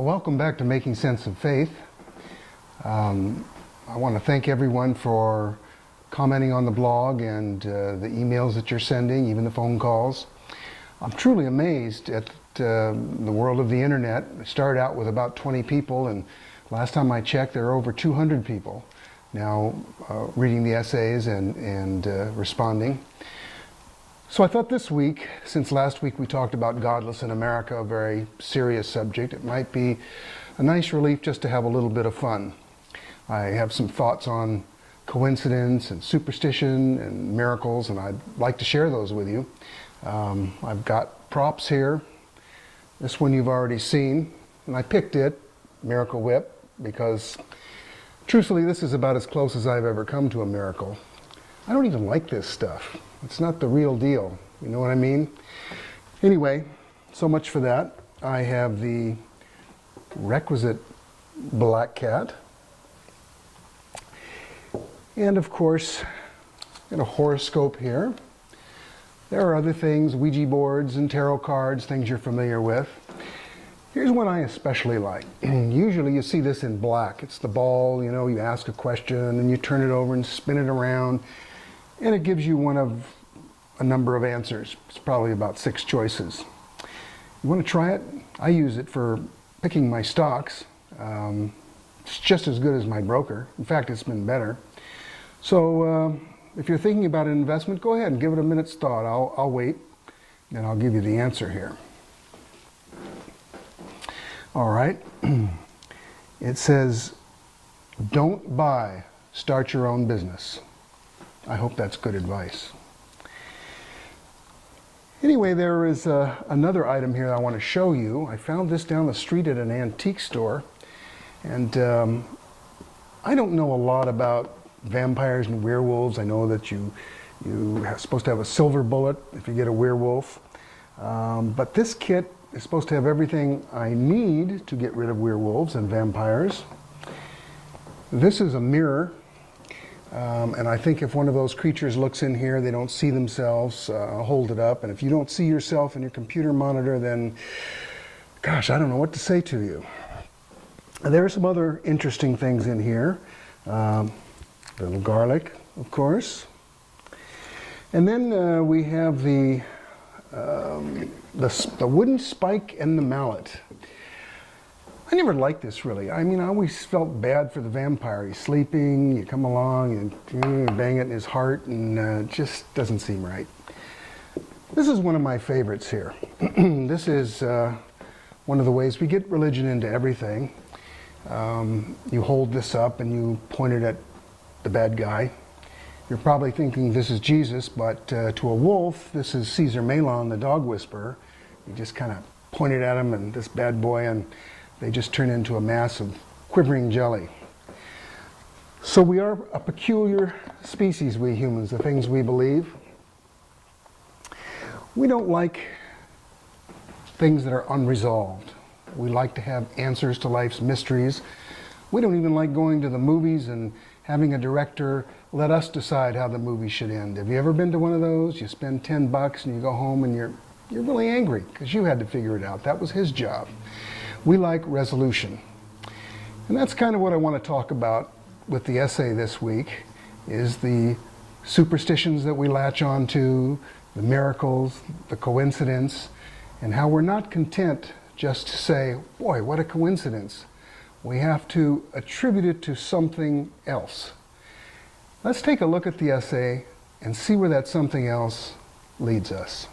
Well, welcome back to Making Sense of Faith. I want to thank everyone for commenting on the blog and the emails that you're sending, even the phone calls. I'm truly amazed at the world of the internet. I started out with about 20 people, and last time I checked, there are over 200 people now reading the essays and responding. So I thought this week, since last week we talked about Godless in America, a very serious subject, it might be a nice relief just to have a little bit of fun. I have some thoughts on coincidence and superstition and miracles, and I'd like to share those with you. I've got props here. This one you've already seen, and I picked it, Miracle Whip, because truthfully this is about as close as I've ever come to a miracle. I don't even like this stuff. It's not the real deal. You know what I mean? Anyway, so much for that. I have the requisite black cat. And of course, got a horoscope here. There are other things, Ouija boards and tarot cards, things you're familiar with. Here's one I especially like. Usually you see this in black. It's the ball, you know, you ask a question and you turn it over and spin it around, and it gives you one of a number of answers. It's probably about 6 choices. You want to try it? I use it for picking my stocks. It's just as good as my broker. In fact, it's been better. So if you're thinking about an investment, go ahead and give it a minute's thought. I'll wait, and I'll give you the answer here. All right. It says, don't buy, start your own business. I hope that's good advice. Anyway, there is another item here I want to show you. I found this down the street at an antique store, and I don't know a lot about vampires and werewolves. I know that you're supposed to have a silver bullet if you get a werewolf, but this kit is supposed to have everything I need to get rid of werewolves and vampires. This is a mirror. And I think if one of those creatures looks in here, they don't see themselves, hold it up. And if you don't see yourself in your computer monitor, then, gosh, I don't know what to say to you. And there are some other interesting things in here. Little garlic, of course. And then we have the wooden spike and the mallet. I never liked this, really. I mean, I always felt bad for the vampire. He's sleeping, you come along and bang it in his heart, and it just doesn't seem right. This is one of my favorites here. This is one of the ways we get religion into everything. You hold this up and you point it at the bad guy. You're probably thinking this is Jesus, but to a wolf, this is Caesar Malon, the dog whisperer. You just kind of point it at him and this bad boy, and they just turn into a mass of quivering jelly. So we are a peculiar species, we humans, the things we believe. We don't like things that are unresolved. We like to have answers to life's mysteries. We don't even like going to the movies and having a director let us decide how the movie should end. Have you ever been to one of those? You spend $10 and you go home and you're really angry because you had to figure it out. That was his job. We like resolution. And that's kind of what I want to talk about with the essay this week, is the superstitions that we latch on to, the miracles, the coincidence, and how we're not content just to say, boy, what a coincidence. We have to attribute it to something else. Let's take a look at the essay and see where that something else leads us.